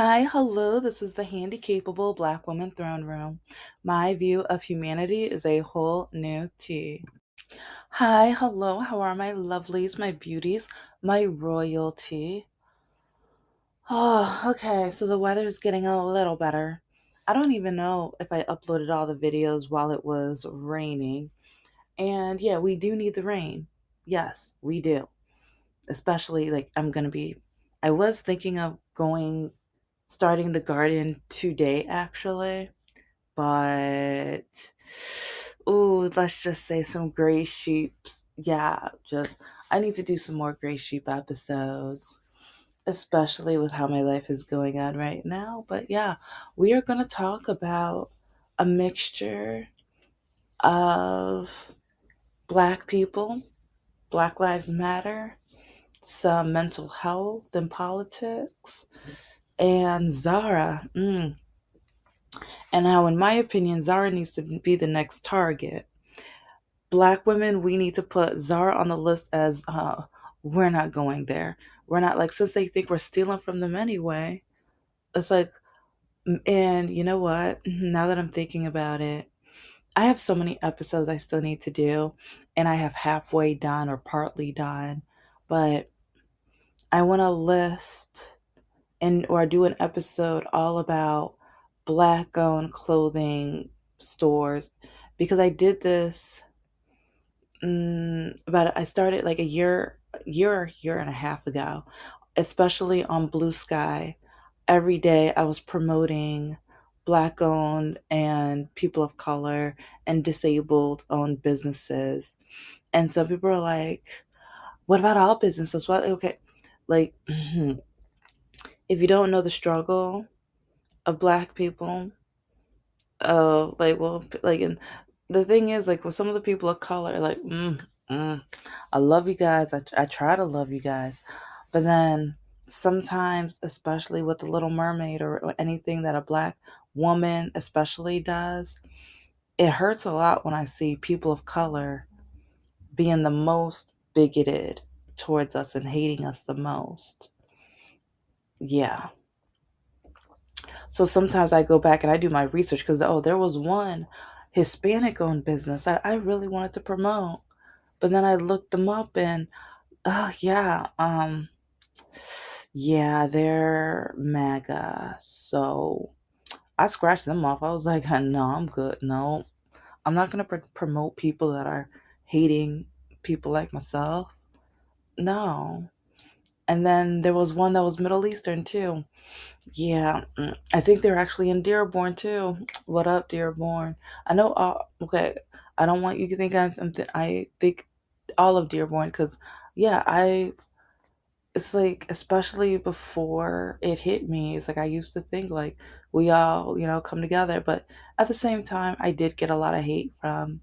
Hi, hello. This is the Handicapable Black Woman Throne Room. My view of humanity is a whole new tea. Hi, hello. How are my lovelies, my beauties, my royalty? Oh, okay. So the weather's getting a little better. I don't even know if I uploaded all the videos while it was raining. And yeah, we do need the rain. Yes, we do. Especially like I was thinking of starting the garden today actually, but let's just say some gray sheeps. Yeah, just I need to do some more gray sheep episodes, especially with how my life is going on right now. But yeah, we are going to talk about a mixture of black people, Black Lives Matter, some mental health and politics, and Zara. And now, in my opinion, Zara needs to be the next target. Black women, we need to put Zara on the list as we're not going there. We're not like, since they think we're stealing from them anyway. It's like, and you know what? Now that I'm thinking about it, I have so many episodes I still need to do, and I have halfway done or partly done. But I want to list and or do an episode all about black owned clothing stores because I did this about I started like a year and a half ago, especially on Blue Sky. Every day I was promoting black owned and people of color and disabled owned businesses. And some people are like, what about all businesses? What okay. Like if you don't know the struggle of black people, like well like and the thing is like with some of the people of color like mm, I love you guys. I try to love you guys, but then sometimes, especially with the Little Mermaid or anything that a black woman especially does, it hurts a lot when I see people of color being the most bigoted towards us and hating us the most. Yeah. So sometimes I go back and I do my research because there was one Hispanic owned business that I really wanted to promote. But then I looked them up and yeah, they're MAGA. So I scratched them off. I was like, no, I'm good. No, I'm not gonna promote people that are hating people like myself. No. And then there was one that was Middle Eastern too. Yeah, I think they're actually in Dearborn too. What up, Dearborn? I know. Okay, I don't want you to think I think all of Dearborn because yeah, I. It's like especially before it hit me, it's like I used to think like we all come together, but at the same time, I did get a lot of hate from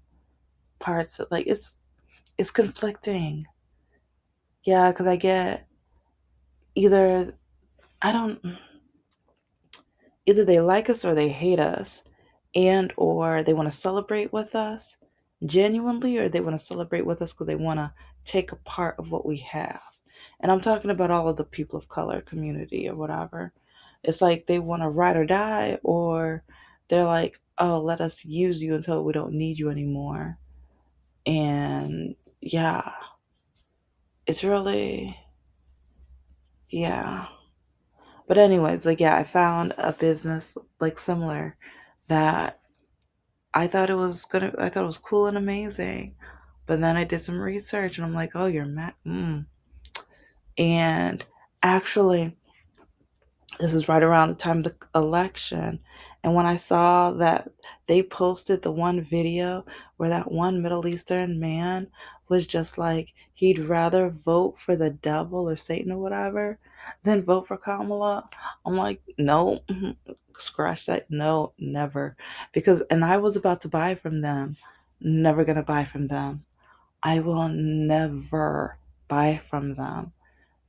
parts of, like it's conflicting. Yeah, because I get either I don't either they like us or they hate us, and or they want to celebrate with us genuinely, or they want to celebrate with us because they want to take a part of what we have. And I'm talking about all of the people of color community or whatever. It's like they want to ride or die, or they're like, oh, let us use you until we don't need you anymore. And yeah, it's really, yeah. But anyways, like yeah, I found a business like similar that I thought it was cool and amazing. But then I did some research and I'm like, oh, you're mad. And actually, this is right around the time of the election. And when I saw that they posted the one video where that one Middle Eastern man was just like, he'd rather vote for the devil or Satan or whatever than vote for Kamala. I'm like, no, scratch that. No, never. And I was about to buy from them. Never gonna buy from them. I will never buy from them.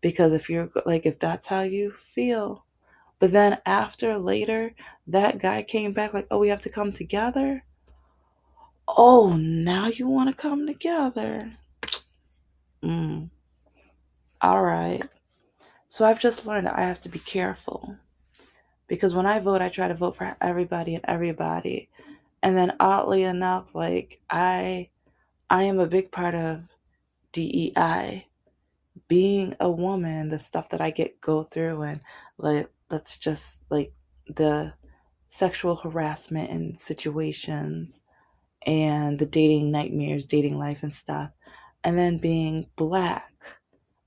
Because if that's how you feel, but then after later, that guy came back like, oh, we have to come together. Oh, now you want to come together. Mm, all right. So I've just learned that I have to be careful. because when I vote, I try to vote for everybody and everybody. And then oddly enough, like I am a big part of DEI. Being a woman, the stuff that I get go through, and like let's just like the sexual harassment and situations and the dating nightmares, dating life and stuff. And then being black.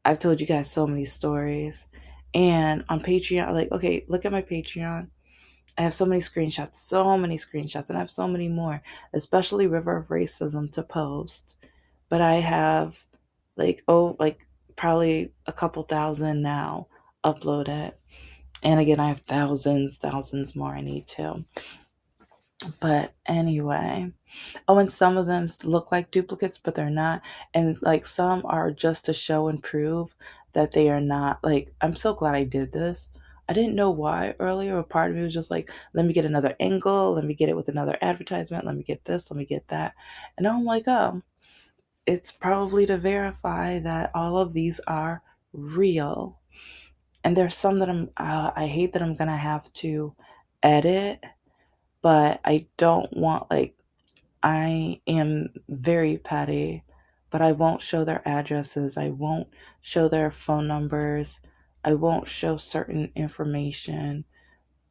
I've told you guys so many stories. And on Patreon, like, okay, look at my Patreon. I have so many screenshots, and I have so many more, especially River of Racism to post. But I have like probably a couple thousand now uploaded. And again, I have thousands more I need to. But anyway, oh, and some of them look like duplicates, but they're not. And like some are just to show and prove that they are not. Like, I'm so glad I did this. I didn't know why earlier. A part of me was just like, let me get another angle. Let me get it with another advertisement. Let me get this. Let me get that. And now I'm like, oh, it's probably to verify that all of these are real. And there's some that I hate that I'm going to have to edit, but I don't want like, I am very petty, but I won't show their addresses. I won't show their phone numbers. I won't show certain information.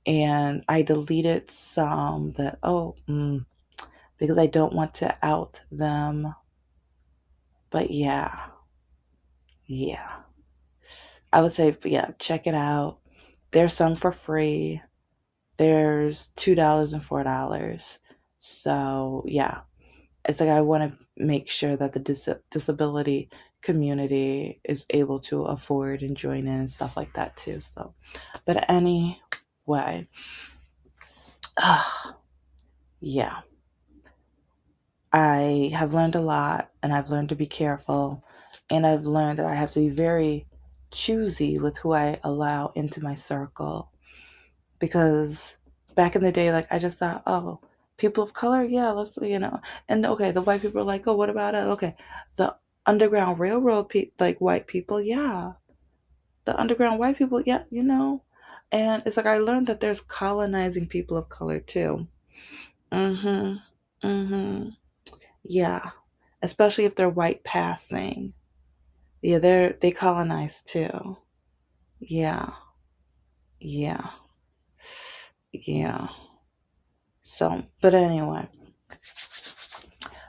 And I deleted some that, because I don't want to out them. But yeah. I would say, yeah, check it out. There's some for free. There's $2 and $4. So, yeah, it's like I want to make sure that the disability community is able to afford and join in and stuff like that too. So, but anyway, yeah, I have learned a lot, and I've learned to be careful, and I've learned that I have to be very choosy with who I allow into my circle, because back in the day, like I just thought, oh, people of color, yeah, and okay, the white people are like, oh, what about it? Okay, the Underground Railroad, like white people, yeah, the underground white people, yeah. And it's like I learned that there's colonizing people of color too. Mm-hmm. Mm-hmm. Yeah, especially if they're white passing. Yeah, they colonize too. Yeah, yeah, yeah. So, but anyway,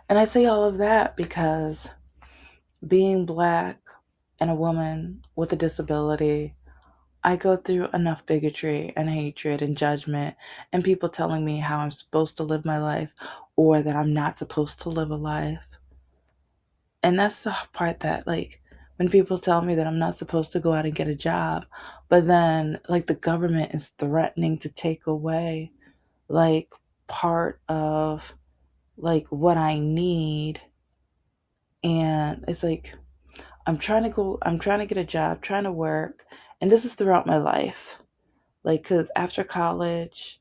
and I say all of that because being black and a woman with a disability, I go through enough bigotry and hatred and judgment and people telling me how I'm supposed to live my life or that I'm not supposed to live a life. And that's the part that, like, when people tell me that I'm not supposed to go out and get a job, but then, like, the government is threatening to take away, like, part of, like, what I need. And it's like, I'm trying to get a job, trying to work. And this is throughout my life. Like, because after college,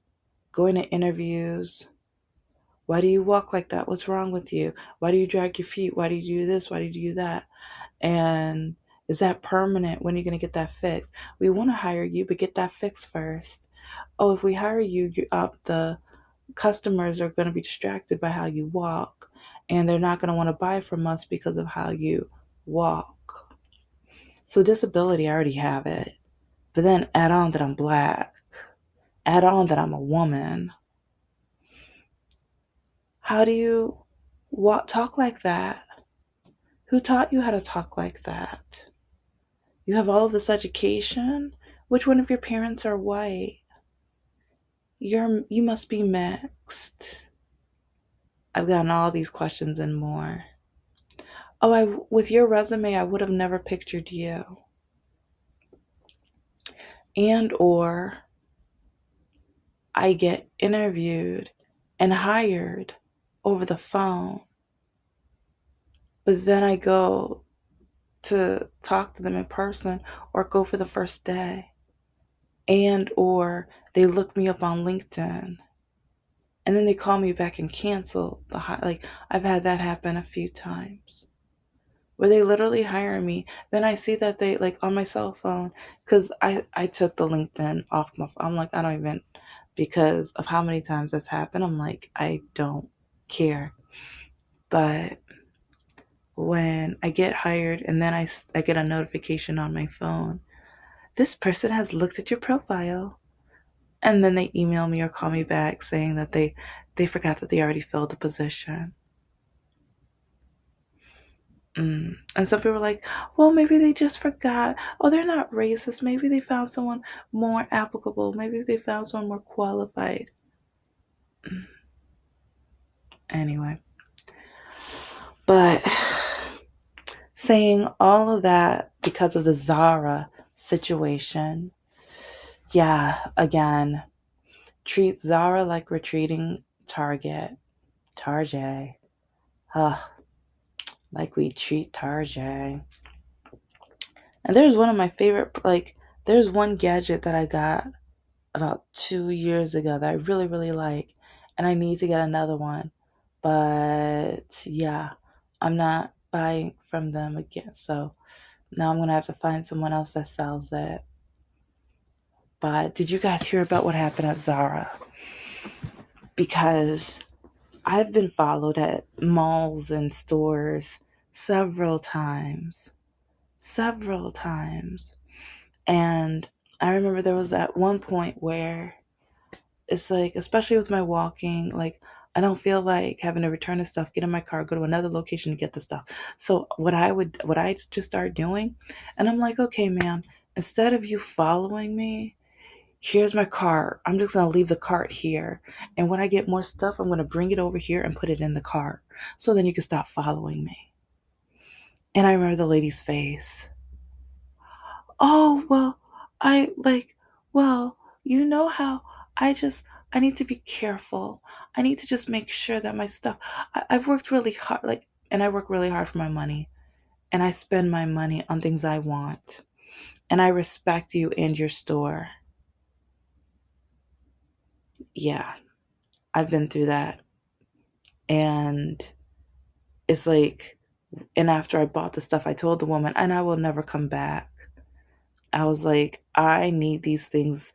going to interviews, why do you walk like that? What's wrong with you? Why do you drag your feet? Why do you do this? Why do you do that? And is that permanent? When are you going to get that fixed? We want to hire you, but get that fixed first. Oh, if we hire you, the customers are going to be distracted by how you walk, and they're not going to want to buy from us because of how you walk. So disability, I already have it. But then add on that I'm black. Add on that I'm a woman. How do you talk like that? Who taught you how to talk like that? You have all of this education? Which one of your parents are white? You must be mixed. I've gotten all these questions and more. Oh, I with your resume, I would have never pictured you. And or I get interviewed and hired over the phone, but then I go to talk to them in person or go for the first day. And or they look me up on LinkedIn and then they call me back and cancel the like I've had that happen a few times. where they literally hire me. Then I see that they like on my cell phone because I took the LinkedIn off my. I'm like I don't even because of how many times that's happened. I'm like I don't care. But when I get hired and then I get a notification on my phone, this person has looked at your profile, and then they email me or call me back saying that they forgot that they already filled the position. And some people are like, well, maybe they just forgot. Oh, they're not racist. Maybe they found someone more applicable. Maybe they found someone more qualified. Anyway, but saying all of that because of the Zara situation, yeah, again, treat Zara like we're treating Target. Target. Ugh, like we treat Target. And there's one of my favorite, like, there's one gadget that I got about 2 years ago that I really, really like. And I need to get another one. But yeah, I'm not buying from them again. So now I'm going to have to find someone else that sells it. But did you guys hear about what happened at Zara? Because I've been followed at malls and stores several times. Several times. And I remember there was at one point where it's like, especially with my walking, like I don't feel like having to return the stuff, get in my car, go to another location to get the stuff. So what I just start doing, and I'm like, okay, ma'am, instead of you following me, here's my cart. I'm just gonna leave the cart here, and when I get more stuff, I'm gonna bring it over here and put it in the cart, so then you can stop following me. And I remember the lady's face. Oh, well, I like, well, you know how I just, I need to be careful. I need to just make sure that my stuff, I've worked really hard, like, and I work really hard for my money, and I spend my money on things I want, and I respect you and your store. Yeah, I've been through that. And it's like, and after I bought the stuff, I told the woman, and I will never come back. I was like, I need these things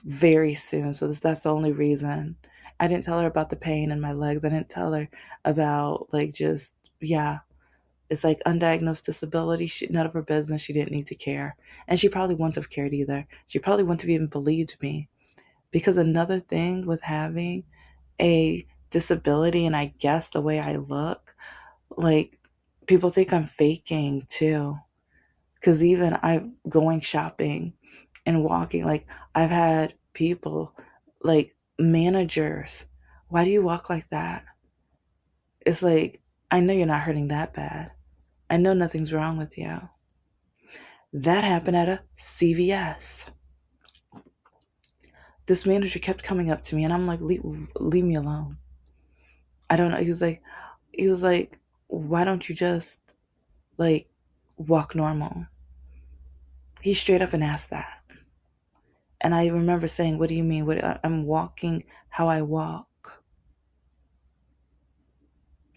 very soon. So that's the only reason. I didn't tell her about the pain in my legs. I didn't tell her about like just yeah. It's like undiagnosed disability. None of her business. She didn't need to care, and she probably wouldn't have cared either. She probably wouldn't have even believed me because another thing with having a disability, and I guess the way I look, like people think I'm faking too. Because even I'm going shopping and walking, like I've had people, like managers, why do you walk like that? It's like, I know you're not hurting that bad. I know nothing's wrong with you. That happened at a CVS. This manager kept coming up to me and I'm like, leave me alone. I don't know. He was like, why don't you just like walk normal? He straight up and asked that. And I remember saying, what do you mean? I'm walking how I walk.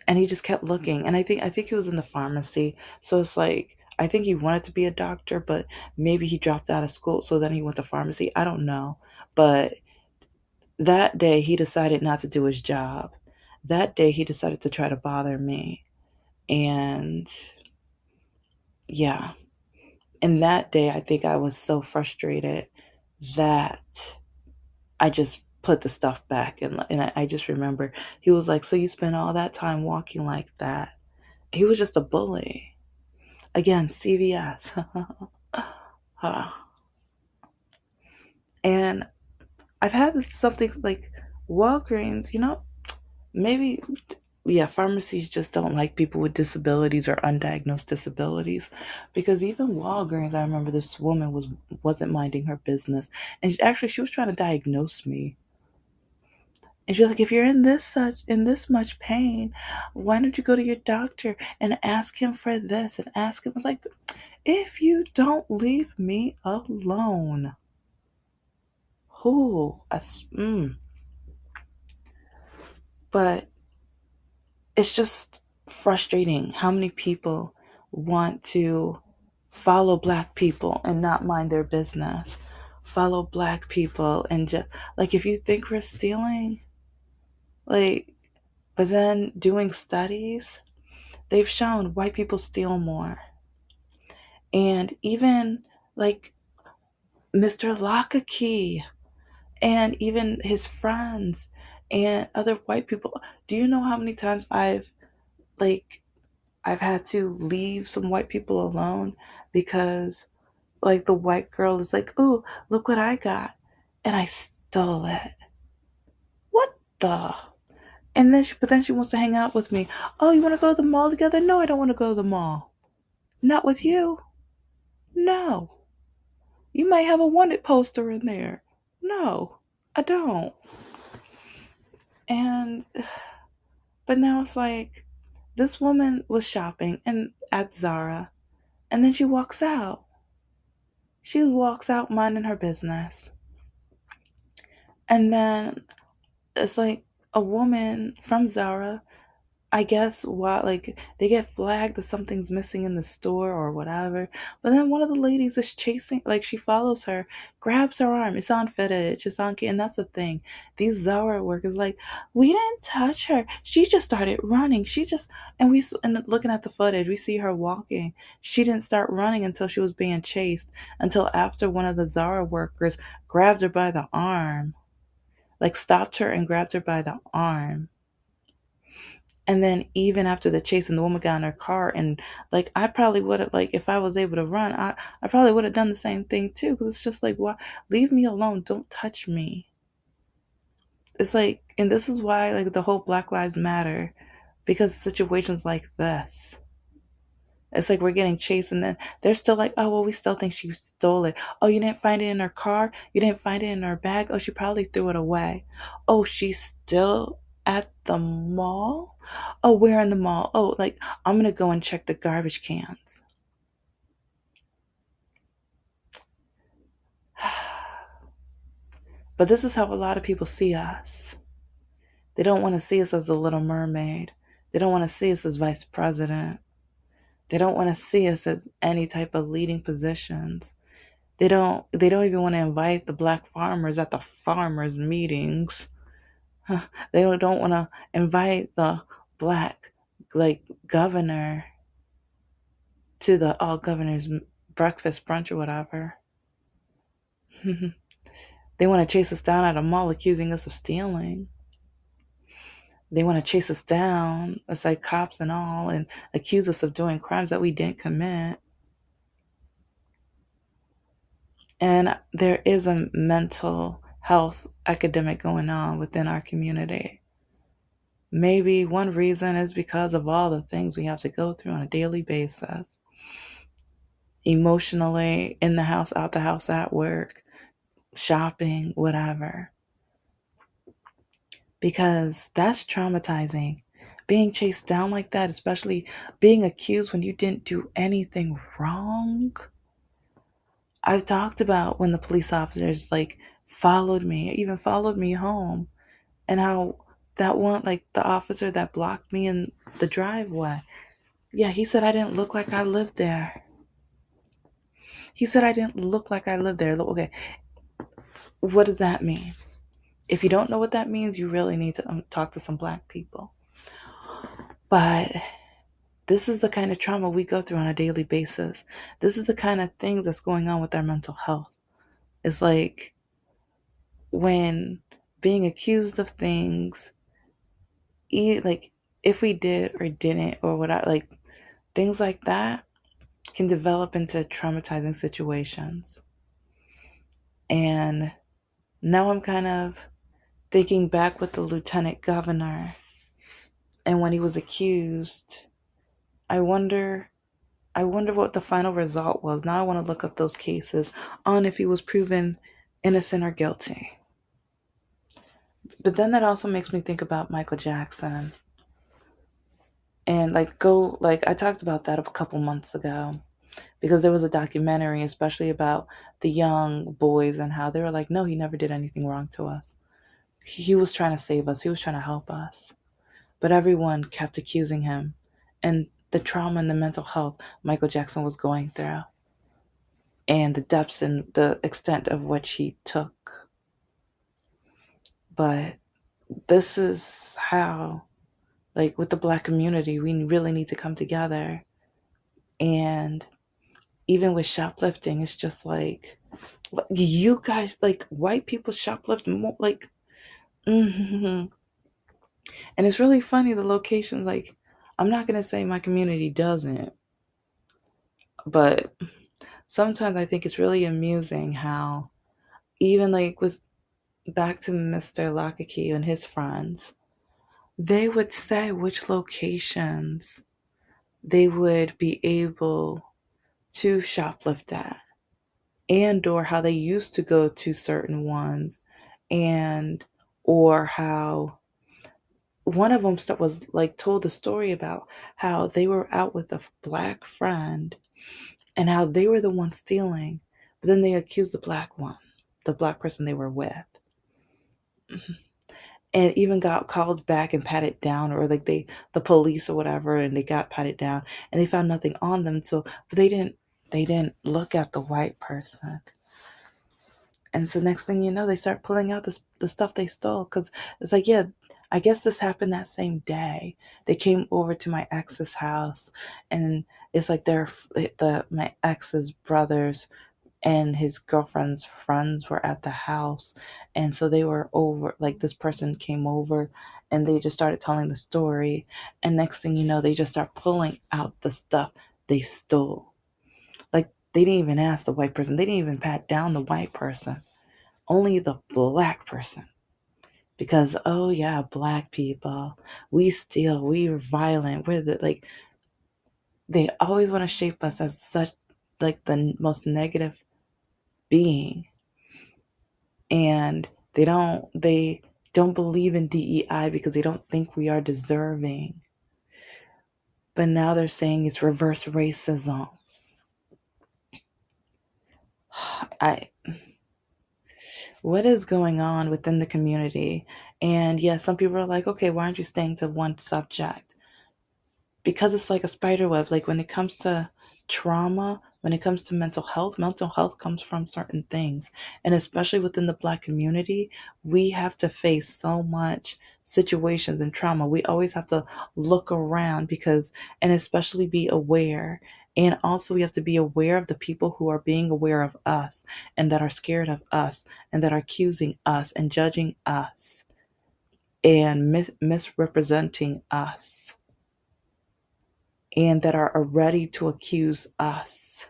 And he just kept looking. And I think he was in the pharmacy. So it's like I think he wanted to be a doctor, but maybe he dropped out of school, so then he went to pharmacy. I don't know. But that day he decided not to do his job. That day he decided to try to bother me. And yeah. And that day I think I was so frustrated that I just put the stuff back. And I just remember he was like, so you spent all that time walking like that? He was just a bully. Again, CVS. And I've had something like Walgreens, maybe, yeah, pharmacies just don't like people with disabilities or undiagnosed disabilities. Because even Walgreens, I remember this woman wasn't minding her business. And she was trying to diagnose me. And she was like, if you're in this much pain, why don't you go to your doctor and ask him for this and ask him? I was like, if you don't leave me alone, who? But it's just frustrating how many people want to follow black people and not mind their business. Follow black people and just like if you think we're stealing, like, but then doing studies, they've shown white people steal more. And even like Mr. Lockakey and even his friends and other white people. Do you know how many times like I've had to leave some white people alone because like the white girl is like, "Oh, look what I got." And I stole it. What the? But then she wants to hang out with me. Oh, you want to go to the mall together? No, I don't want to go to the mall. Not with you. No. You might have a wanted poster in there. No, I don't. And but now it's like this woman was shopping and at Zara and then she walks out. She walks out minding her business. And then it's like a woman from Zara, I guess what like they get flagged that something's missing in the store or whatever. But then one of the ladies is chasing, like she follows her, grabs her arm. It's on footage. It's on, and that's the thing. These Zara workers like, we didn't touch her. She just started running. And looking at the footage, we see her walking. She didn't start running until she was being chased. Until after one of the Zara workers grabbed her by the arm, like stopped her and grabbed her by the arm. And then even after the chase and the woman got in her car and like I probably would have like if I was able to run, I probably would have done the same thing too. Because it's just like, why leave me alone, don't touch me. It's like, and this is why like the whole Black Lives Matter, because situations like this, it's like we're getting chased and then they're still like, oh, well, we still think she stole it. Oh, you didn't find it in her car? You didn't find it in her bag? Oh, she probably threw it away. Oh, she's still at the mall? Oh, where in the mall? Oh, like, I'm going to go and check the garbage cans. But this is how a lot of people see us. They don't want to see us as the Little Mermaid. They don't want to see us as vice president. They don't want to see us as any type of leading positions. They don't even want to invite the black farmers at the farmers meetings. They don't want to invite the black like governor to the all governors breakfast brunch or whatever. They want to chase us down at a mall accusing us of stealing. They want to chase us down, it's like cops and all, and accuse us of doing crimes that we didn't commit. And there is a mental health epidemic going on within our community. Maybe one reason is because of all the things we have to go through on a daily basis. Emotionally, in the house, out the house, at work, shopping, whatever. Because that's traumatizing. Being chased down like that, especially being accused when you didn't do anything wrong. I've talked about when the police officers like followed me, even followed me home, and how that one, like the officer that blocked me in the driveway, yeah, he said I didn't look like I lived there. He said I didn't look like I lived there. Okay, what does that mean? If you don't know what that means, you really need to talk to some black people. But this is the kind of trauma we go through on a daily basis. This is the kind of thing that's going on with our mental health. It's like when being accused of things, like if we did or didn't or what, like things like that can develop into traumatizing situations. And now I'm kind of thinking back with the lieutenant governor and when he was accused, I wonder what the final result was. Now I want to look up those cases on if he was proven innocent or guilty. But then that also makes me think about Michael Jackson. And like I talked about that a couple months ago because there was a documentary especially about the young boys and how they were like, no, he never did anything wrong to us. He was trying to save us. He was trying to help us. But everyone kept accusing him. And the trauma and the mental health Michael Jackson was going through, and the depths and the extent of which he took. But this is how, like with the Black community, we really need to come together. And even with shoplifting, it's just like, you guys, like white people shoplift more, like, mm-hmm. And it's really funny the location. Like, I'm not gonna say my community doesn't, but sometimes I think it's really amusing how, even like with back to Mr. Lakaki and his friends, they would say which locations they would be able to shoplift at, and or how they used to go to certain ones, and or how one of them was like told a story about how they were out with a black friend and how they were the one stealing, but then they accused the black person they were with, and even got called back and patted down, or like the police or whatever, and they got patted down and they found nothing on them. So but they didn't look at the white person. And so next thing you know, they start pulling out the stuff they stole, because it's like, yeah, I guess this happened that same day. They came over to my ex's house, and it's like my ex's brothers and his girlfriend's friends were at the house, and so they were over. Like this person came over, and they just started telling the story, and next thing you know, they just start pulling out the stuff they stole. Like they didn't even ask the white person. They didn't even pat down the white person. Only the black person. Because oh yeah, black people, we steal, we're violent, we're the like they always want to shape us as such, like the most negative being. And they don't believe in DEI because they don't think we are deserving. But now they're saying it's reverse racism. I What is going on within the community? And yeah, some people are like, okay, why aren't you staying to one subject? Because it's like a spider web. Like when it comes to trauma, when it comes to mental health comes from certain things. And especially within the black community, we have to face so much situations and trauma. We always have to look around, and especially be aware. And also, we have to be aware of the people who are being aware of us and that are scared of us and that are accusing us and judging us and misrepresenting us, and that are ready to accuse us.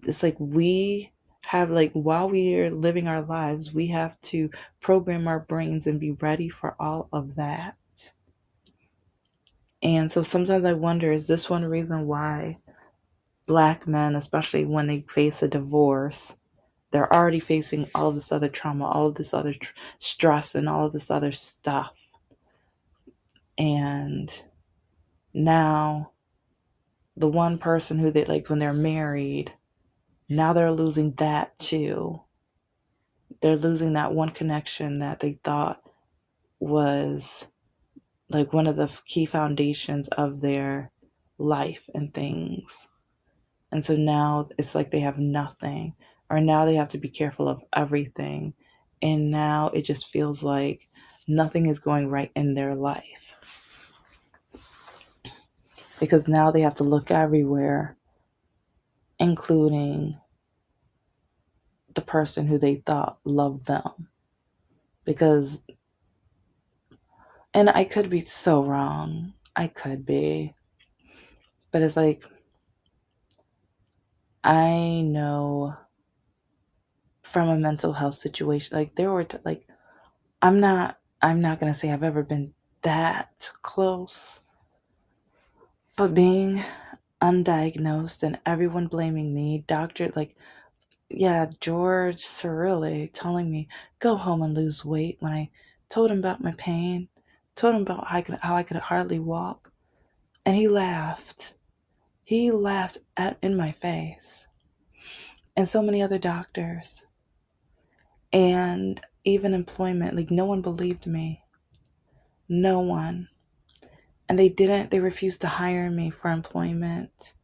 It's like we have, like, while we are living our lives, we have to program our brains and be ready for all of that. And so sometimes I wonder, is this one reason why black men, especially when they face a divorce, they're already facing all this other trauma, all of this other stress, and all of this other stuff. And now the one person who they like when they're married, now they're losing that too. They're losing that one connection that they thought was like one of the key foundations of their life and things. And so now it's like they have nothing, or now they have to be careful of everything. And now it just feels like nothing is going right in their life, because now they have to look everywhere, including the person who they thought loved them. Because, and I could be so wrong, I could be, but it's like, I know from a mental health situation, like there were like, I'm not gonna say I've ever been that close, but being undiagnosed and everyone blaming me, doctor, like, yeah, George Cirilli telling me go home and lose weight when I told him about my pain, told him about how I could hardly walk, and he laughed. He laughed in my face, and so many other doctors, and even employment. Like no one believed me. No one. And they refused to hire me for employment.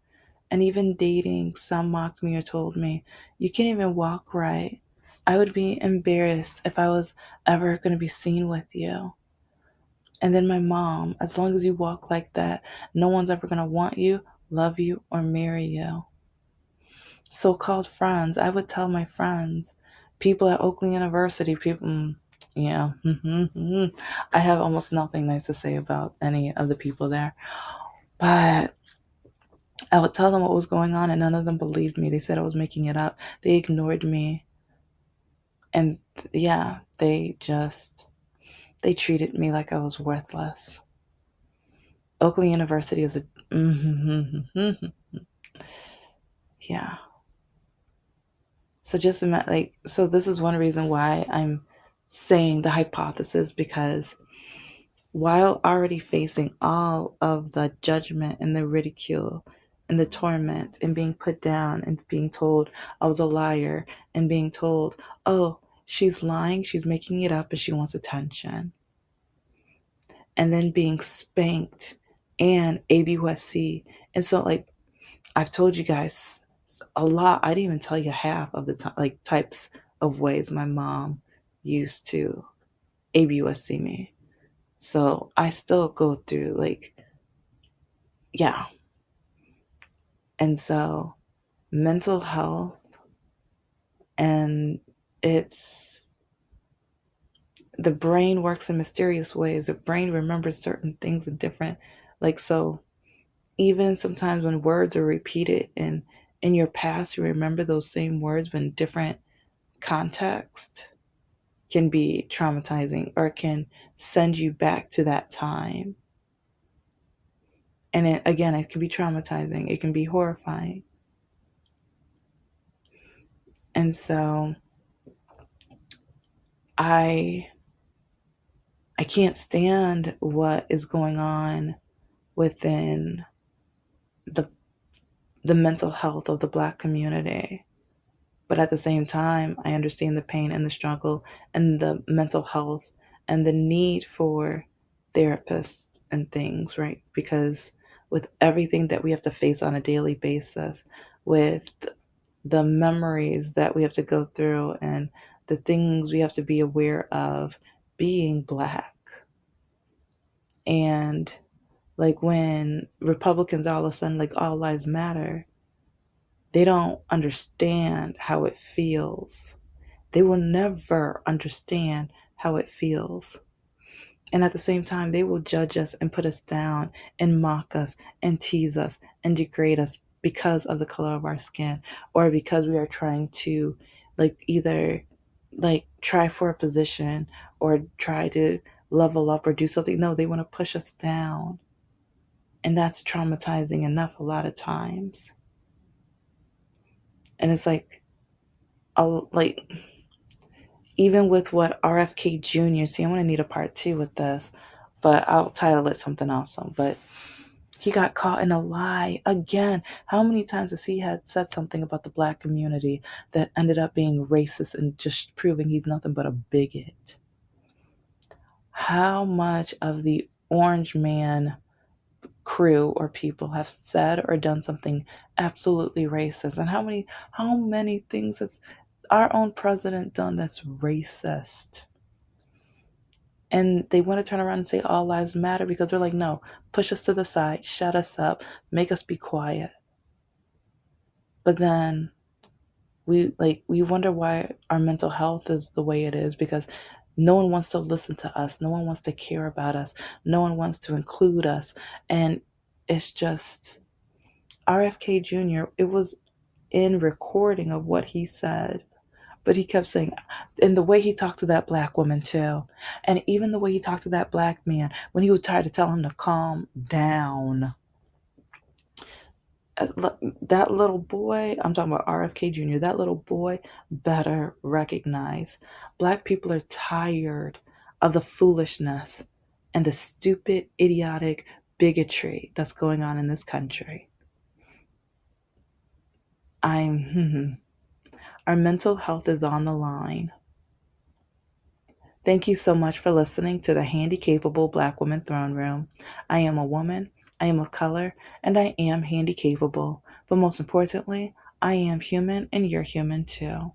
And even dating, some mocked me or told me, "You can't even walk right." I would be embarrassed if I was ever going to be seen with you. And then my mom, "As long as you walk like that, no one's ever going to want you, love you, or marry you." So called friends, I would tell my friends, people at Oakland University, people, yeah, I have almost nothing nice to say about any of the people there. But I would tell them what was going on, and none of them believed me. They said I was making it up. They ignored me. And yeah, they treated me like I was worthless. Oakland University is a, yeah. So just imagine, like, so this is one reason why I'm saying the hypothesis, because while already facing all of the judgment and the ridicule and the torment and being put down and being told I was a liar and being told, oh, she's lying, she's making it up and she wants attention. And then being spanked and ABUSC. And so, like, I've told you guys a lot. I didn't even tell you half of the like types of ways my mom used to ABUSC me. So I still go through, like, yeah. And so mental health, and it's the brain works in mysterious ways. The brain remembers certain things in different, like, so even sometimes when words are repeated in your past, you remember those same words but in different context, can be traumatizing or can send you back to that time. And again, it can be traumatizing. It can be horrifying. And so I I can't stand what is going on within the the mental health of the Black community. But at the same time, I understand the pain and the struggle and the mental health and the need for therapists and things, right? Because with everything that we have to face on a daily basis, with the memories that we have to go through and the things we have to be aware of being Black, and like when Republicans all of a sudden, like, all lives matter, they don't understand how it feels. They will never understand how it feels. And at the same time, they will judge us and put us down and mock us and tease us and degrade us because of the color of our skin, or because we are trying to, like, either like try for a position or try to level up or do something. No, they want to push us down. And that's traumatizing enough a lot of times. And it's like even with what RFK Jr. See, I'm gonna need a part two with this, but I'll title it something else. But he got caught in a lie again. How many times has he had said something about the Black community that ended up being racist and just proving he's nothing but a bigot? How much of the Orange Man crew or people have said or done something absolutely racist? And how many things has our own president done that's racist? And they want to turn around and say all lives matter because they're like, no, push us to the side, shut us up, make us be quiet. But then we wonder why our mental health is the way it is, because no one wants to listen to us, no one wants to care about us, no one wants to include us. And it's just RFK Jr., it was in recording of what he said. But he kept saying, and the way he talked to that Black woman too, and even the way he talked to that Black man when he would try to tell him to calm down. That little boy, I'm talking about RFK Jr., that little boy better recognize Black people are tired of the foolishness and the stupid, idiotic bigotry that's going on in this country. Our mental health is on the line. Thank you so much for listening to the Handicapable Black Woman Throne Room. I am a woman, I am of color, and I am handicapable. But most importantly, I am human and you're human too.